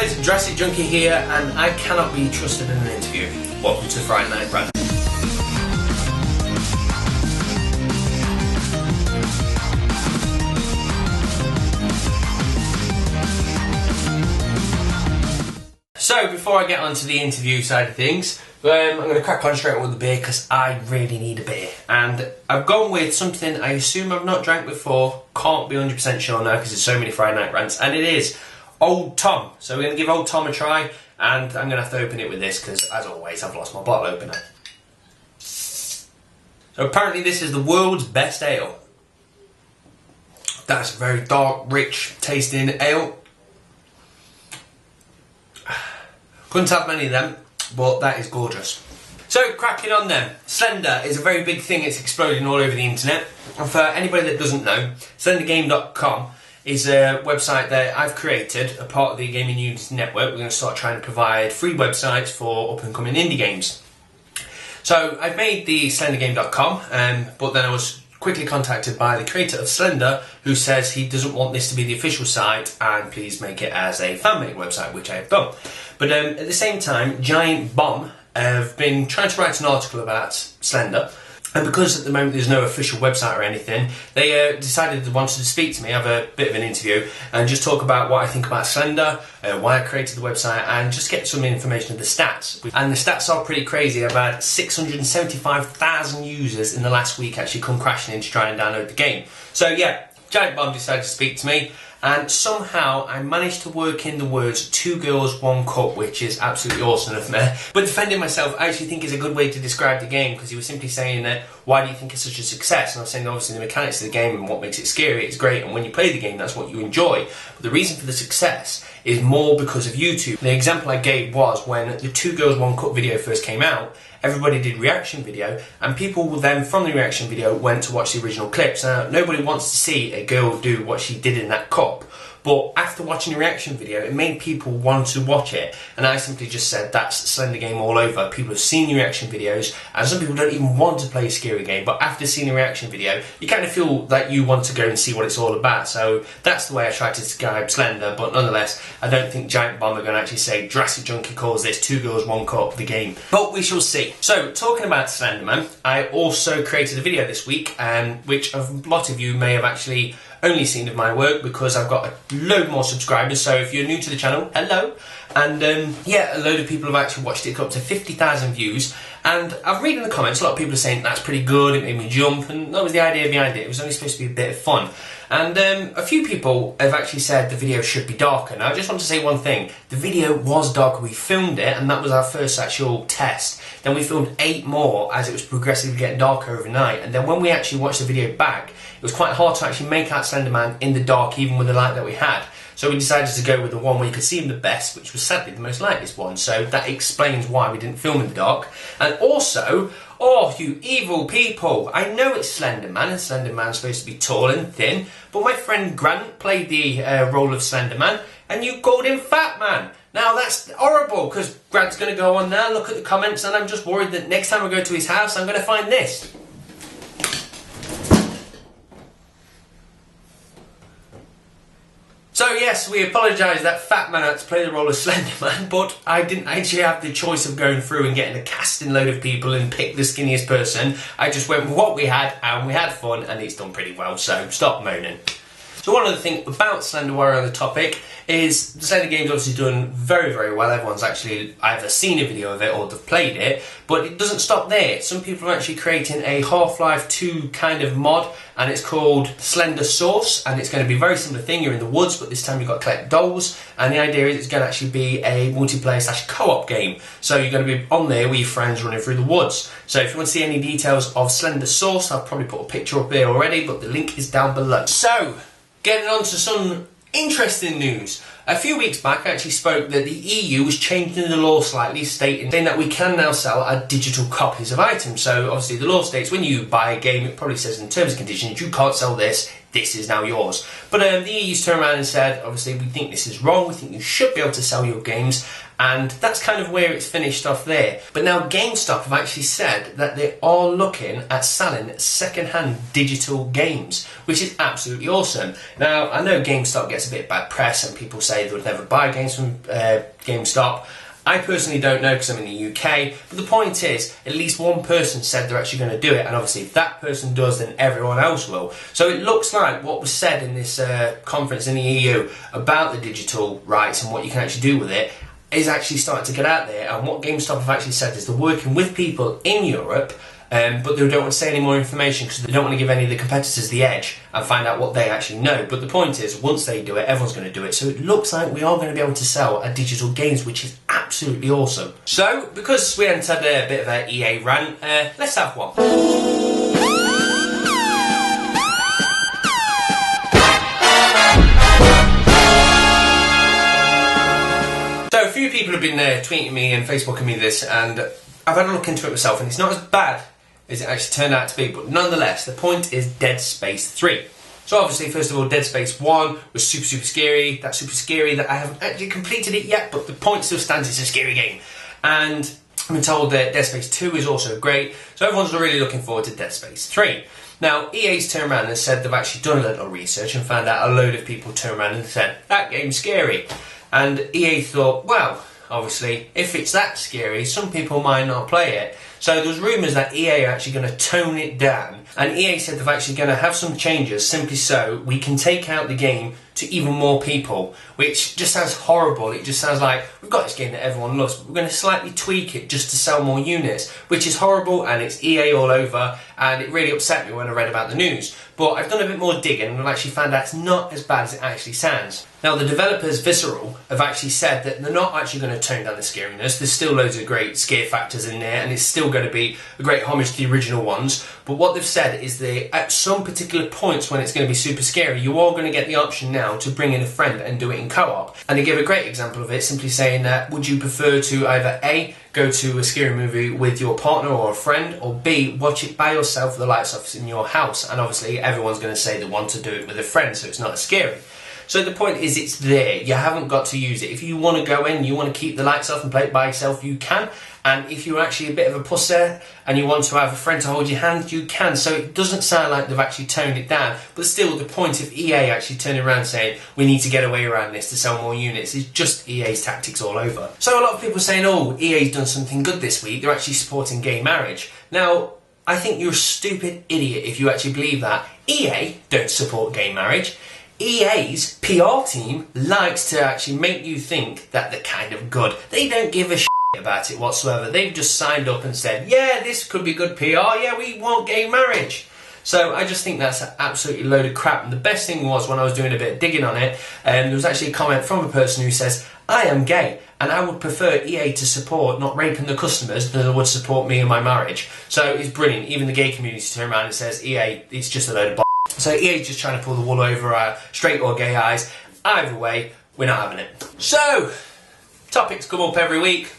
guys, Drastic Junkie here, and I cannot be trusted in an interview. Welcome to Friday Night Rant. So, before I get on to the interview side of things, I'm going to crack on straight with the beer because I really need a beer. And I've gone with something I assume I've not drank before, can't be 100% sure now because there's so many Friday Night Rants, and it is Old Tom. So we're going to give Old Tom a try, and I'm going to have to open it with this because, as always, I've lost my bottle opener. So apparently this is the world's best ale. That's a very dark, rich tasting ale. Couldn't have many of them, but that is gorgeous. So, cracking on then. Slender is a very big thing, it's exploding all over the internet. And for anybody that doesn't know, slendergame.com is a website that I've created, a part of the Gaming News Network. We're going to start trying to provide free websites for up and coming indie games. So, I've made the slendergame.com, but then I was quickly contacted by the creator of Slender, who says he doesn't want this to be the official site and please make it as a fan-made website, which I have done. But at the same time, Giant Bomb have been trying to write an article about Slender, and because at the moment there's no official website or anything, they decided they wanted to speak to me, have a bit of an interview, and just talk about what I think about Slender, why I created the website, and just get some information of the stats. And the stats are pretty crazy. I've had 675,000 users in the last week actually come crashing in to try and download the game. So yeah, Giant Bomb decided to speak to me, and somehow I managed to work in the words 2 girls, 1 cup, which is absolutely awesome of me. But defending myself, I actually think is a good way to describe the game, because he was simply saying that, why do you think it's such a success? And I was saying, obviously, the mechanics of the game and what makes it scary, it's great, and when you play the game, that's what you enjoy. But the reason for the success is more because of YouTube. The example I gave was when the 2 girls, 1 cup video first came out, everybody did reaction video, and people then from the reaction video went to watch the original clips. Now, nobody wants to see a girl do what she did in that cup, but after watching the reaction video, it made people want to watch it, and I simply just said that's Slender Game all over. People have seen the reaction videos, and some people don't even want to play a scary game, but after seeing the reaction video, you kind of feel that you want to go and see what it's all about. So that's the way I try to describe Slender, but nonetheless, I don't think Giant Bomb are going to actually say Drastic Junkie calls this 2 girls, 1 cup the game, but we shall see. So, talking about Slenderman, I also created a video this week, which a lot of you may have actually only seen of my work because I've got a load more subscribers. So if you're new to the channel, hello. And yeah, a load of people have actually watched it. It's got up to 50,000 views. And I've read in the comments, a lot of people are saying that's pretty good, it made me jump, and that was the idea behind it. It was only supposed to be a bit of fun. And a few people have actually said the video should be darker. Now I just want to say one thing, the video was darker, we filmed it, and that was our first actual test. Then we filmed 8 more as it was progressively getting darker overnight, and then when we actually watched the video back, it was quite hard to actually make out Slenderman in the dark, even with the light that we had. So we decided to go with the one where you could see him the best, which was sadly the most lightest one. So that explains why we didn't film in the dark. And also, oh, you evil people, I know it's Slenderman, and Slenderman's supposed to be tall and thin, but my friend Grant played the role of Slenderman, and you called him Fat Man. Now that's horrible, because Grant's going to go on now, look at the comments, and I'm just worried that next time I go to his house, I'm going to find this. So yes, we apologise that Fat Man had to play the role of Slenderman, but I didn't actually have the choice of going through and getting a casting load of people and pick the skinniest person. I just went with what we had, and we had fun, and it's done pretty well, so stop moaning. So one other thing about Slender while on the topic is the Slender game's obviously done very, very well. Everyone's actually either seen a video of it or they've played it, but it doesn't stop there. Some people are actually creating a Half-Life 2 kind of mod, and it's called Slender Source, and it's going to be a very similar thing. You're in the woods, but this time you've got to collect dolls, and the idea is it's going to actually be a multiplayer / co-op game. So you're going to be on there with your friends running through the woods. So if you want to see any details of Slender Source, I've probably put a picture up there already, but the link is down below. So, getting on to some interesting news. A few weeks back I actually spoke that the EU was changing the law slightly, stating that we can now sell our digital copies of items. So obviously the law states when you buy a game, it probably says in terms and conditions you can't sell this, this is now yours. But the EU's turned around and said, obviously we think this is wrong, we think you should be able to sell your games, And that's kind of where it's finished off there. But now GameStop have actually said that they are looking at selling second-hand digital games, which is absolutely awesome. Now, I know GameStop gets a bit bad press and people say they would never buy games from GameStop. I personally don't know because I'm in the UK, but the point is, at least one person said they're actually going to do it, and obviously if that person does, then everyone else will. So it looks like what was said in this conference in the EU about the digital rights and what you can actually do with it is actually starting to get out there, and what GameStop have actually said is they're working with people in Europe, but they don't want to say any more information because they don't want to give any of the competitors the edge and find out what they actually know. But the point is, once they do it, everyone's going to do it. So it looks like we are going to be able to sell our digital games, which is absolutely awesome. So, because we haven't had a bit of an EA rant, let's have one. So a few people have been tweeting me and Facebooking me this, and I've had a look into it myself, and it's not as bad as it actually turned out to be, but nonetheless, the point is Dead Space 3. So obviously, first of all, Dead Space 1 was super scary. That's super scary that I haven't actually completed it yet, but the point still stands, it's a scary game. And I've been told that Dead Space 2 is also great, so everyone's really looking forward to Dead Space 3. Now, EA's turned around and said they've actually done a little research and found out a load of people turned around and said, that game's scary. And EA thought, well, obviously, if it's that scary, some people might not play it. So there's rumours that EA are actually going to tone it down. And EA said they're actually going to have some changes simply so we can take out the game to even more people, which just sounds horrible. It just sounds like we've got this game that everyone loves, but we're going to slightly tweak it just to sell more units, which is horrible, and it's EA all over, and it really upset me when I read about the news. But I've done a bit more digging and I've actually found out it's not as bad as it actually sounds. Now, the developers, Visceral, have actually said that they're not actually going to tone down the scariness. There's still loads of great scare factors in there, and it's still going to be a great homage to the original ones. But what they've said is that at some particular points when it's going to be super scary, you are going to get the option now to bring in a friend and do it in co-op. And they give a great example of it, simply saying that would you prefer to either A, go to a scary movie with your partner or a friend, or B, watch it by yourself with the lights off in your house. And obviously everyone's going to say they want to do it with a friend, so it's not as scary. So the point is, it's there. You haven't got to use it. If you want to go in, you want to keep the lights off and play it by yourself, you can. And if you're actually a bit of a pusser and you want to have a friend to hold your hand, you can. So it doesn't sound like they've actually toned it down. But still, the point of EA actually turning around saying, we need to get away around this to sell more units, is just EA's tactics all over. So a lot of people are saying, oh, EA's done something good this week. They're actually supporting gay marriage. Now, I think you're a stupid idiot if you actually believe that. EA don't support gay marriage. EA's PR team likes to actually make you think that they're kind of good. They don't give a shit about it whatsoever. They've just signed up and said, yeah, this could be good PR, yeah, we want gay marriage. So I just think that's an absolutely load of crap. And the best thing was, when I was doing a bit of digging on it, there was actually a comment from a person who says, I am gay and I would prefer EA to support not raping the customers than they would support me in my marriage. So it's brilliant. Even the gay community turn around and says, EA, it's just a load of so EA's just trying to pull the wool over our straight or gay eyes. Either way, we're not having it. So, topics come up every week.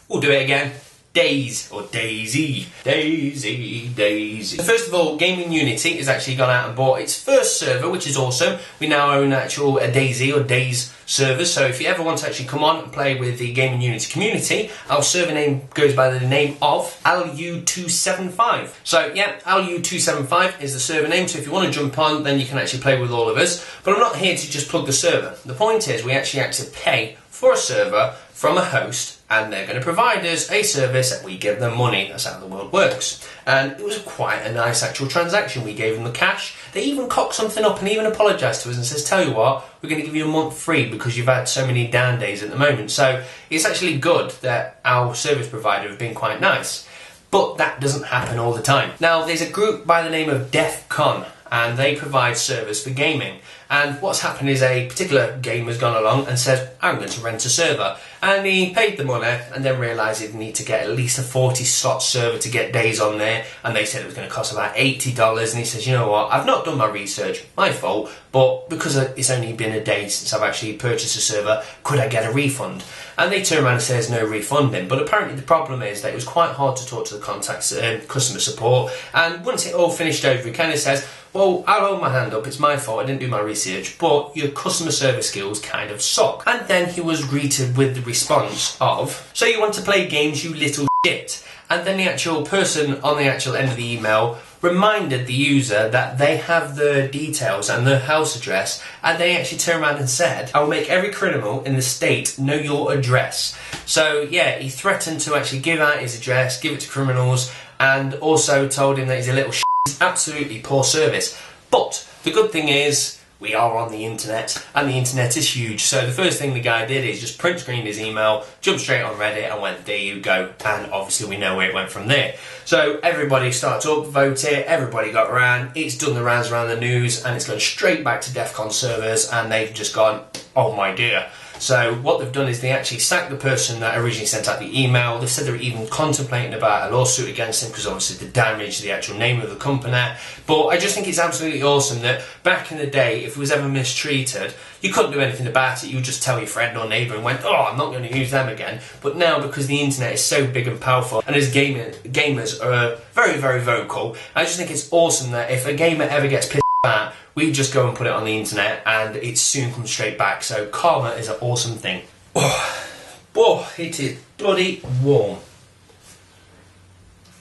We'll do it again. Days, or Daisy. Daisy. First of all, Gaming Unity has actually gone out and bought its first server, which is awesome. We now own actual Daisy or Days servers, so if you ever want to actually come on and play with the Gaming Unity community, our server name goes by the name of LU275. So yeah, LU275 is the server name, so if you want to jump on, then you can actually play with all of us. But I'm not here to just plug the server. The point is, we actually have to pay for a server from a host, and they're going to provide us a service and we give them money. That's how the world works. And it was quite a nice actual transaction. We gave them the cash. They even cocked something up and even apologised to us and says, tell you what, we're going to give you a month free because you've had so many down days at the moment. So it's actually good that our service provider have been quite nice. But that doesn't happen all the time. Now, there's a group by the name of DEF CON, and they provide servers for gaming. And what's happened is a particular gamer's gone along and said, I'm going to rent a server. And he paid the money and then realised he'd need to get at least a 40 slot server to get days on there. And they said it was going to cost about $80. And he says, you know what, I've not done my research, my fault, but because it's only been a day since I've actually purchased a server, could I get a refund? And they turn around and say there's no refunding. But apparently the problem is that it was quite hard to talk to the contacts, customer support. And once it all finished over, he kind of says, well, I'll hold my hand up, it's my fault, I didn't do my research. research, but your customer service skills kind of suck. And then he was greeted with the response of, so you want to play games, you little shit. And then the actual person on the actual end of the email reminded the user that they have the details and the house address, and they actually turned around and said, I will make every criminal in the state know your address. So yeah, he threatened to actually give out his address, give it to criminals, and also told him that he's a little shit. Absolutely poor service. But the good thing is, we are on the internet, and the internet is huge. So the first thing the guy did is just print screened his email, jumped straight on Reddit and went, there you go. And obviously we know where it went from there. So everybody started to upvote it, everybody got around, it's done the rounds around the news, and it's gone straight back to DEF CON servers, and they've just gone, oh my dear. So what they've done is they actually sacked the person that originally sent out the email. They said they were even contemplating about a lawsuit against him because obviously they damaged the actual name of the company. But I just think it's absolutely awesome that back in the day, if it was ever mistreated, you couldn't do anything about it. You would just tell your friend or neighbour and went, oh, I'm not going to use them again. But now, because the internet is so big and powerful, and as gamers are very, very vocal, I just think it's awesome that if a gamer ever gets pissed at, we just go and put it on the internet and it soon comes straight back. So karma is an awesome thing. Oh, it is bloody warm.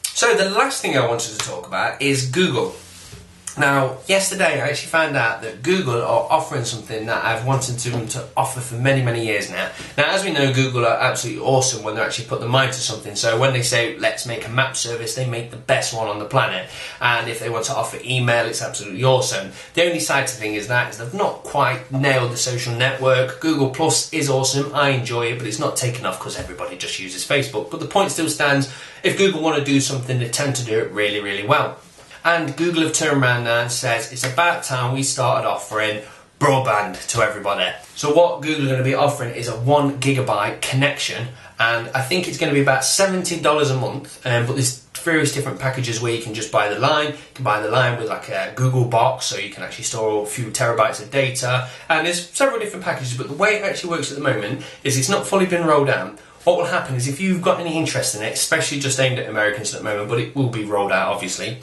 So the last thing I wanted to talk about is Google. Now, yesterday I actually found out that Google are offering something that I've wanted them to offer for many, many years now. Now, as we know, Google are absolutely awesome when they actually put their mind to something. So when they say, let's make a map service, they make the best one on the planet. And if they want to offer email, it's absolutely awesome. The only side to the thing is they've not quite nailed the social network. Google Plus is awesome, I enjoy it, but it's not taken off because everybody just uses Facebook. But the point still stands, if Google want to do something, they tend to do it really, really well. And Google have turned around now and says it's about time we started offering broadband to everybody. So what Google are going to be offering is a 1 gigabyte connection, and I think it's going to be about $70 a month. But there's various different packages where you can just buy the line. You can buy the line with like a Google box, so you can actually store a few terabytes of data. And there's several different packages, but the way it actually works at the moment is it's not fully been rolled out. What will happen is if you've got any interest in it, especially just aimed at Americans at the moment, but it will be rolled out obviously,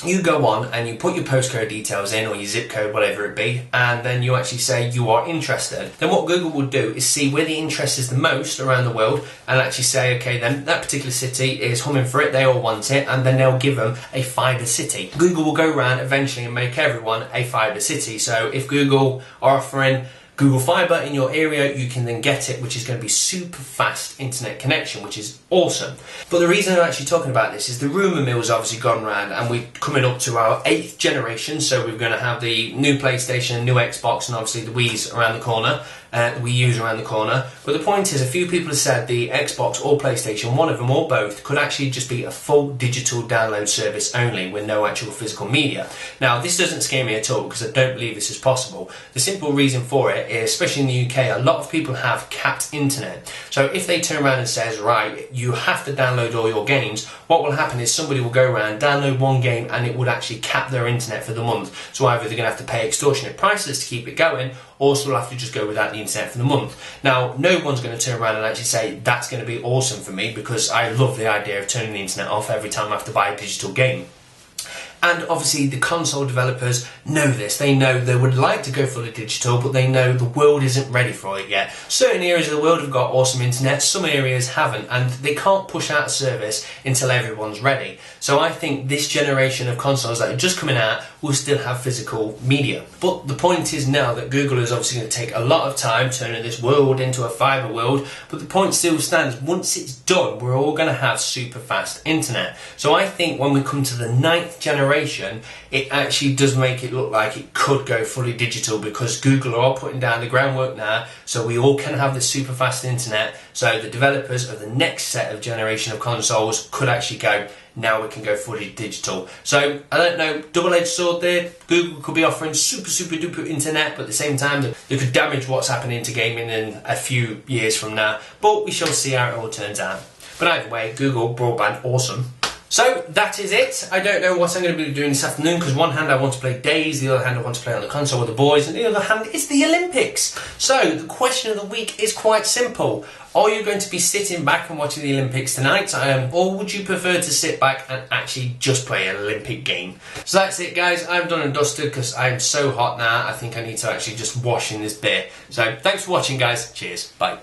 you go on and you put your postcode details in, or your zip code, whatever it be, and then you actually say you are interested. Then what Google will do is see where the interest is the most around the world and actually say, okay, then that particular city is humming for it, they all want it, and then they'll give them a fibre city. Google will go around eventually and make everyone a fibre city. So if Google are offering Google Fibre in your area, you can then get it, which is going to be super fast internet connection, which is awesome. But the reason I'm actually talking about this is the rumour mill's obviously gone round, and we're coming up to our 8th generation, so we're going to have the new PlayStation, new Xbox, and obviously the Wii's around the corner. Wii U's around the corner. But the point is, a few people have said the Xbox or PlayStation, one of them or both, could actually just be a full digital download service only with no actual physical media. Now, this doesn't scare me at all because I don't believe this is possible. The simple reason for it is, especially in the UK, a lot of people have capped internet. So if they turn around and says, right, you have to download all your games, what will happen is somebody will go around, download one game, and it would actually cap their internet for the month. So either they're going to have to pay extortionate prices to keep it going, or so we'll have to just go without the internet for the month. Now, no one's going to turn around and actually say, that's going to be awesome for me, because I love the idea of turning the internet off every time I have to buy a digital game. And obviously the console developers know this. They know they would like to go fully digital, but they know the world isn't ready for it yet. Certain areas of the world have got awesome internet, some areas haven't, and they can't push out a service until everyone's ready. So I think this generation of consoles that are just coming out will still have physical media. But the point is now that Google is obviously going to take a lot of time turning this world into a fibre world, but the point still stands, once it's done, we're all going to have super fast internet. So I think when we come to the 9th generation, it actually does make it look like it could go fully digital, because Google are all putting down the groundwork now, so we all can have this super fast internet. So the developers of the next set of generation of consoles could actually go, now we can go fully digital. So I don't know, double-edged sword there. Google could be offering super duper internet, but at the same time they could damage what's happening to gaming in a few years from now. But we shall see how it all turns out. But either way, Google broadband, awesome. So that is it. I don't know what I'm going to be doing this afternoon because one hand I want to play Days, the other hand I want to play on the console with the boys, and the other hand is the Olympics. So the question of the week is quite simple. Are you going to be sitting back and watching the Olympics tonight, or would you prefer to sit back and actually just play an Olympic game? So that's it, guys. I'm done and dusted because I'm so hot now. I think I need to actually just wash in this beer. So thanks for watching, guys. Cheers. Bye.